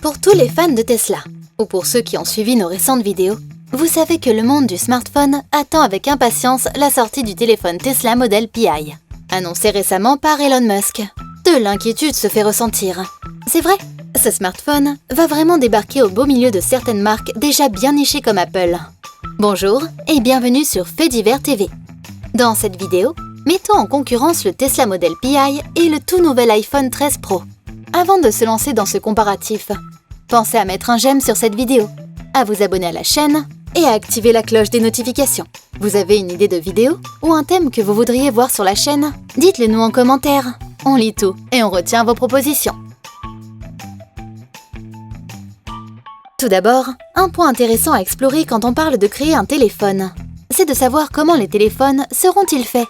Pour tous les fans de Tesla, ou pour ceux qui ont suivi nos récentes vidéos, vous savez que le monde du smartphone attend avec impatience la sortie du téléphone Tesla modèle Pi, annoncé récemment par Elon Musk. De l'inquiétude se fait ressentir. C'est vrai, ce smartphone va vraiment débarquer au beau milieu de certaines marques déjà bien nichées comme Apple. Bonjour et bienvenue sur Faits Divers TV. Dans cette vidéo, mettons en concurrence le Tesla modèle Pi et le tout nouvel iPhone 13 Pro. Avant de se lancer dans ce comparatif, pensez à mettre un j'aime sur cette vidéo, à vous abonner à la chaîne et à activer la cloche des notifications. Vous avez une idée de vidéo ou un thème que vous voudriez voir sur la chaîne? Dites-le nous en commentaire. On lit tout et on retient vos propositions. Tout d'abord, un point intéressant à explorer quand on parle de créer un téléphone, c'est de savoir comment les téléphones seront-ils faits.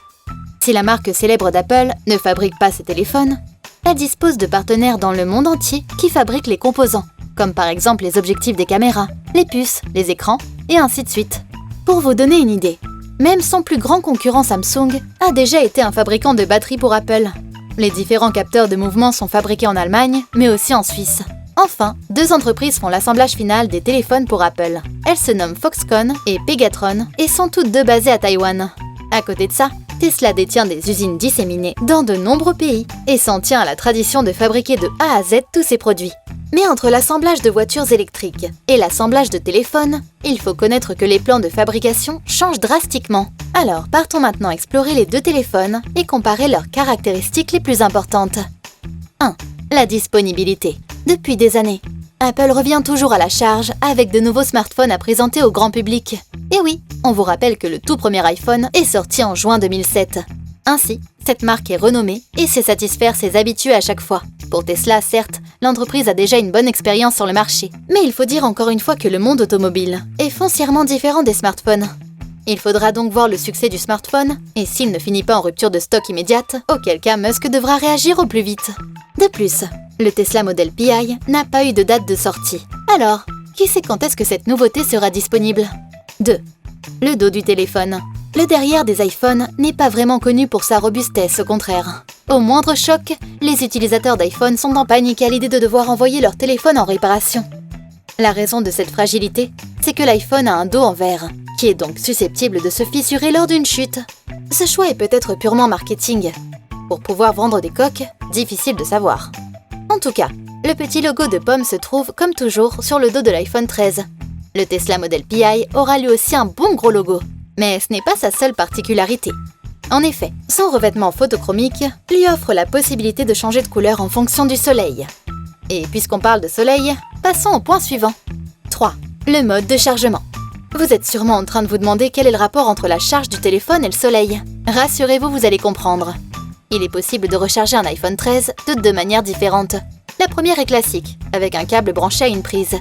Si la marque célèbre d'Apple ne fabrique pas ces téléphones, elle dispose de partenaires dans le monde entier qui fabriquent les composants, comme par exemple les objectifs des caméras, les puces, les écrans, et ainsi de suite. Pour vous donner une idée, même son plus grand concurrent Samsung a déjà été un fabricant de batteries pour Apple. Les différents capteurs de mouvement sont fabriqués en Allemagne, mais aussi en Suisse. Enfin, deux entreprises font l'assemblage final des téléphones pour Apple. Elles se nomment Foxconn et Pegatron et sont toutes deux basées à Taïwan. À côté de ça, Tesla détient des usines disséminées dans de nombreux pays et s'en tient à la tradition de fabriquer de A à Z tous ses produits. Mais entre l'assemblage de voitures électriques et l'assemblage de téléphones, il faut connaître que les plans de fabrication changent drastiquement. Alors partons maintenant explorer les deux téléphones et comparer leurs caractéristiques les plus importantes. 1. La disponibilité. Depuis des années, Apple revient toujours à la charge avec de nouveaux smartphones à présenter au grand public. Et oui, on vous rappelle que le tout premier iPhone est sorti en juin 2007. Ainsi, cette marque est renommée et sait satisfaire ses habitués à chaque fois. Pour Tesla, certes, l'entreprise a déjà une bonne expérience sur le marché. Mais il faut dire encore une fois que le monde automobile est foncièrement différent des smartphones. Il faudra donc voir le succès du smartphone, et s'il ne finit pas en rupture de stock immédiate, auquel cas Musk devra réagir au plus vite. De plus, le Tesla modèle Pi n'a pas eu de date de sortie. Alors, qui sait quand est-ce que cette nouveauté sera disponible? 2. Le dos du téléphone. Le derrière des iPhones n'est pas vraiment connu pour sa robustesse, au contraire. Au moindre choc, les utilisateurs d'iPhone sont en panique à l'idée de devoir envoyer leur téléphone en réparation. La raison de cette fragilité, c'est que l'iPhone a un dos en verre, qui est donc susceptible de se fissurer lors d'une chute. Ce choix est peut-être purement marketing. Pour pouvoir vendre des coques, difficile de savoir. En tout cas, le petit logo de pomme se trouve, comme toujours, sur le dos de l'iPhone 13. Le Tesla modèle Pi aura lui aussi un bon gros logo. Mais ce n'est pas sa seule particularité. En effet, son revêtement photochromique lui offre la possibilité de changer de couleur en fonction du soleil. Et puisqu'on parle de soleil, passons au point suivant. 3. Le mode de chargement. Vous êtes sûrement en train de vous demander quel est le rapport entre la charge du téléphone et le soleil. Rassurez-vous, vous allez comprendre. Il est possible de recharger un iPhone 13 de deux manières différentes. La première est classique, avec un câble branché à une prise.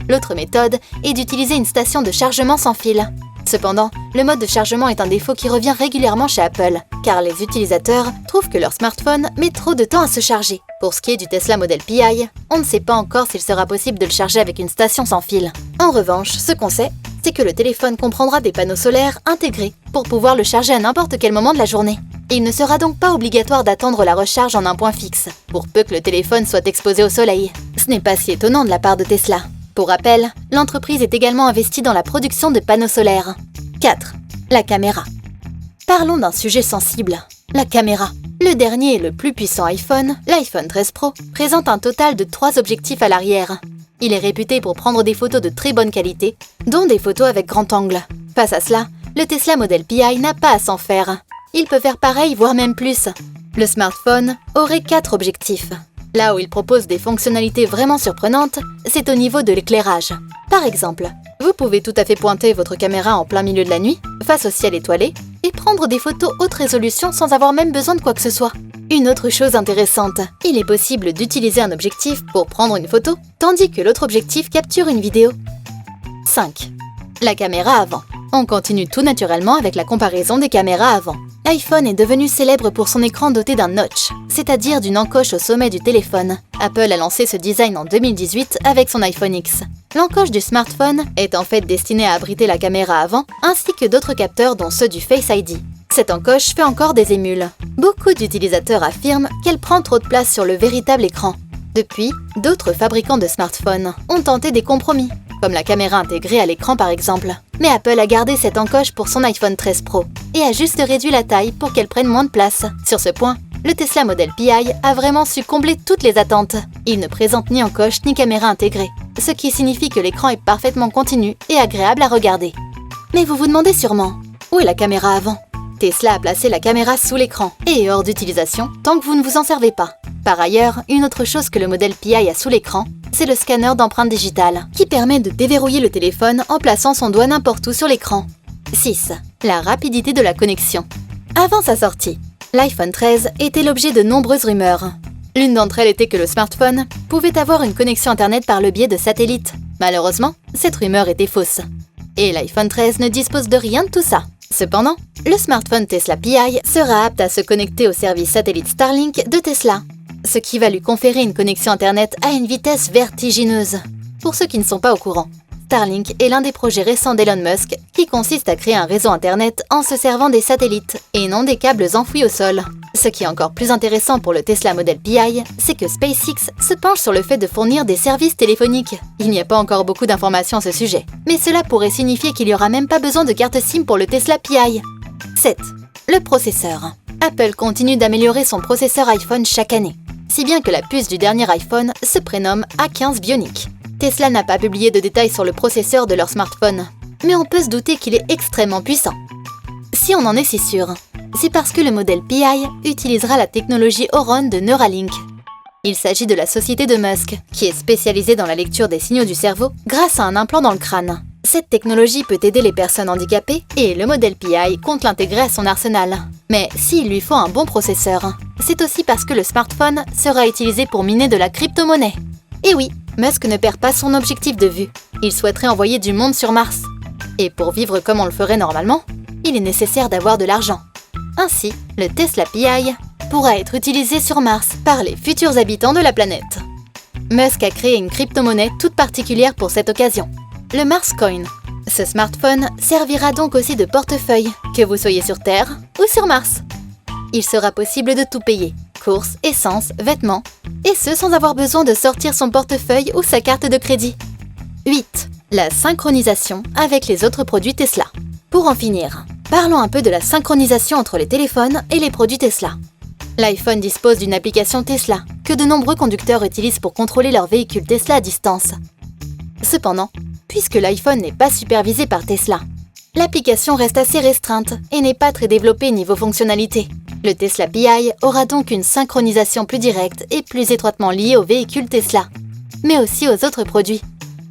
L'autre méthode est d'utiliser une station de chargement sans fil. Cependant, le mode de chargement est un défaut qui revient régulièrement chez Apple, car les utilisateurs trouvent que leur smartphone met trop de temps à se charger. Pour ce qui est du Tesla modèle Pi, on ne sait pas encore s'il sera possible de le charger avec une station sans fil. En revanche, ce qu'on sait, c'est que le téléphone comprendra des panneaux solaires intégrés pour pouvoir le charger à n'importe quel moment de la journée. Il ne sera donc pas obligatoire d'attendre la recharge en un point fixe, pour peu que le téléphone soit exposé au soleil. Ce n'est pas si étonnant de la part de Tesla. Pour rappel, l'entreprise est également investie dans la production de panneaux solaires. 4. La caméra. Parlons d'un sujet sensible, la caméra. Le dernier et le plus puissant iPhone, l'iPhone 13 Pro, présente un total de 3 objectifs à l'arrière. Il est réputé pour prendre des photos de très bonne qualité, dont des photos avec grand angle. Face à cela, le Tesla modèle Pi n'a pas à s'en faire. Il peut faire pareil, voire même plus. Le smartphone aurait 4 objectifs. Là où il propose des fonctionnalités vraiment surprenantes, c'est au niveau de l'éclairage. Par exemple, vous pouvez tout à fait pointer votre caméra en plein milieu de la nuit, face au ciel étoilé, et prendre des photos haute résolution sans avoir même besoin de quoi que ce soit. Une autre chose intéressante, il est possible d'utiliser un objectif pour prendre une photo, tandis que l'autre objectif capture une vidéo. 5. La caméra avant. On continue tout naturellement avec la comparaison des caméras avant. L'iPhone est devenu célèbre pour son écran doté d'un notch, c'est-à-dire d'une encoche au sommet du téléphone. Apple a lancé ce design en 2018 avec son iPhone X. L'encoche du smartphone est en fait destinée à abriter la caméra avant, ainsi que d'autres capteurs dont ceux du Face ID. Cette encoche fait encore des émules. Beaucoup d'utilisateurs affirment qu'elle prend trop de place sur le véritable écran. Depuis, d'autres fabricants de smartphones ont tenté des compromis, comme la caméra intégrée à l'écran par exemple. Mais Apple a gardé cette encoche pour son iPhone 13 Pro et a juste réduit la taille pour qu'elle prenne moins de place. Sur ce point, le Tesla Model Pi a vraiment su combler toutes les attentes. Il ne présente ni encoche ni caméra intégrée, ce qui signifie que l'écran est parfaitement continu et agréable à regarder. Mais vous vous demandez sûrement, où est la caméra avant ? Tesla a placé la caméra sous l'écran et est hors d'utilisation tant que vous ne vous en servez pas. Par ailleurs, une autre chose que le Model Pi a sous l'écran, c'est le scanner d'empreintes digitales, qui permet de déverrouiller le téléphone en plaçant son doigt n'importe où sur l'écran. 6. La rapidité de la connexion. Avant sa sortie, l'iPhone 13 était l'objet de nombreuses rumeurs. L'une d'entre elles était que le smartphone pouvait avoir une connexion Internet par le biais de satellites. Malheureusement, cette rumeur était fausse. Et l'iPhone 13 ne dispose de rien de tout ça. Cependant, le smartphone Tesla Pi sera apte à se connecter au service satellite Starlink de Tesla, ce qui va lui conférer une connexion Internet à une vitesse vertigineuse. Pour ceux qui ne sont pas au courant, Starlink est l'un des projets récents d'Elon Musk qui consiste à créer un réseau Internet en se servant des satellites et non des câbles enfouis au sol. Ce qui est encore plus intéressant pour le Tesla Model Pi, c'est que SpaceX se penche sur le fait de fournir des services téléphoniques. Il n'y a pas encore beaucoup d'informations à ce sujet, mais cela pourrait signifier qu'il n'y aura même pas besoin de carte SIM pour le Tesla Pi. 7. Le processeur. Apple continue d'améliorer son processeur iPhone chaque année, si bien que la puce du dernier iPhone se prénomme A15 Bionic. Tesla n'a pas publié de détails sur le processeur de leur smartphone, mais on peut se douter qu'il est extrêmement puissant. Si on en est si sûr, c'est parce que le modèle Pi utilisera la technologie Oron de Neuralink. Il s'agit de la société de Musk, qui est spécialisée dans la lecture des signaux du cerveau grâce à un implant dans le crâne. Cette technologie peut aider les personnes handicapées et le modèle Pi compte l'intégrer à son arsenal. Mais s'il lui faut un bon processeur, c'est aussi parce que le smartphone sera utilisé pour miner de la crypto-monnaie. Et oui, Musk ne perd pas son objectif de vue. Il souhaiterait envoyer du monde sur Mars. Et pour vivre comme on le ferait normalement, il est nécessaire d'avoir de l'argent. Ainsi, le Tesla Pi pourra être utilisé sur Mars par les futurs habitants de la planète. Musk a créé une crypto-monnaie toute particulière pour cette occasion, le Mars Coin. Ce smartphone servira donc aussi de portefeuille, que vous soyez sur Terre ou sur Mars. Il sera possible de tout payer, courses, essence, vêtements, et ce sans avoir besoin de sortir son portefeuille ou sa carte de crédit. 8. La synchronisation avec les autres produits Tesla. Pour en finir, parlons un peu de la synchronisation entre les téléphones et les produits Tesla. L'iPhone dispose d'une application Tesla, que de nombreux conducteurs utilisent pour contrôler leur véhicule Tesla à distance. Cependant, puisque l'iPhone n'est pas supervisé par Tesla, l'application reste assez restreinte et n'est pas très développée niveau fonctionnalité. Le Tesla Pi aura donc une synchronisation plus directe et plus étroitement liée au véhicule Tesla, mais aussi aux autres produits,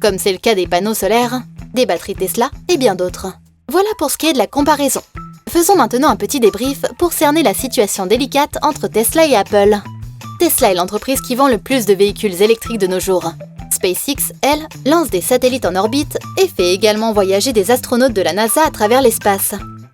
comme c'est le cas des panneaux solaires, des batteries Tesla et bien d'autres. Voilà pour ce qui est de la comparaison. Faisons maintenant un petit débrief pour cerner la situation délicate entre Tesla et Apple. Tesla est l'entreprise qui vend le plus de véhicules électriques de nos jours. SpaceX, elle, lance des satellites en orbite et fait également voyager des astronautes de la NASA à travers l'espace.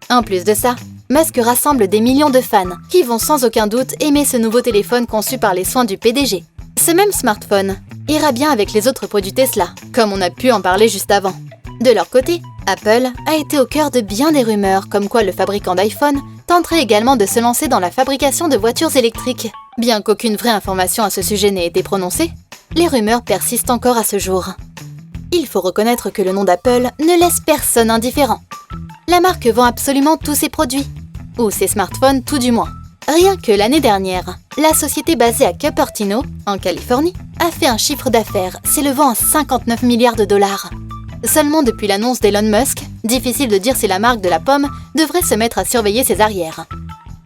En plus de ça, Musk rassemble des millions de fans qui vont sans aucun doute aimer ce nouveau téléphone conçu par les soins du PDG. Ce même smartphone ira bien avec les autres produits Tesla, comme on a pu en parler juste avant. De leur côté, Apple a été au cœur de bien des rumeurs comme quoi le fabricant d'iPhone tenterait également de se lancer dans la fabrication de voitures électriques. Bien qu'aucune vraie information à ce sujet n'ait été prononcée, les rumeurs persistent encore à ce jour. Il faut reconnaître que le nom d'Apple ne laisse personne indifférent. La marque vend absolument tous ses produits, ou ses smartphones tout du moins. Rien que l'année dernière, la société basée à Cupertino, en Californie, a fait un chiffre d'affaires s'élevant à 59 milliards de dollars. Seulement depuis l'annonce d'Elon Musk, difficile de dire si la marque de la pomme devrait se mettre à surveiller ses arrières.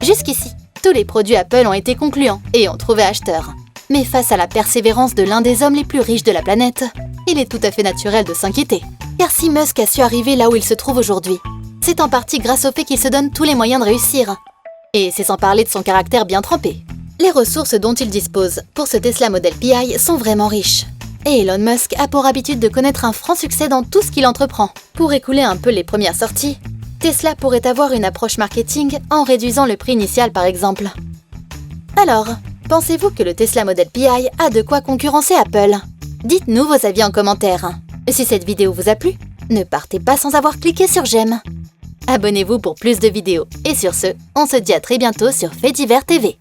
Jusqu'ici, tous les produits Apple ont été concluants et ont trouvé acheteurs. Mais face à la persévérance de l'un des hommes les plus riches de la planète, il est tout à fait naturel de s'inquiéter. Car si Musk a su arriver là où il se trouve aujourd'hui, c'est en partie grâce au fait qu'il se donne tous les moyens de réussir. Et c'est sans parler de son caractère bien trempé. Les ressources dont il dispose pour ce Tesla Model Pi sont vraiment riches. Et Elon Musk a pour habitude de connaître un franc succès dans tout ce qu'il entreprend. Pour écouler un peu les premières sorties, Tesla pourrait avoir une approche marketing en réduisant le prix initial par exemple. Alors, pensez-vous que le Tesla Model Pi a de quoi concurrencer Apple? Dites-nous vos avis en commentaire. Si cette vidéo vous a plu, ne partez pas sans avoir cliqué sur j'aime. Abonnez-vous pour plus de vidéos. Et sur ce, on se dit à très bientôt sur Faits Divers TV.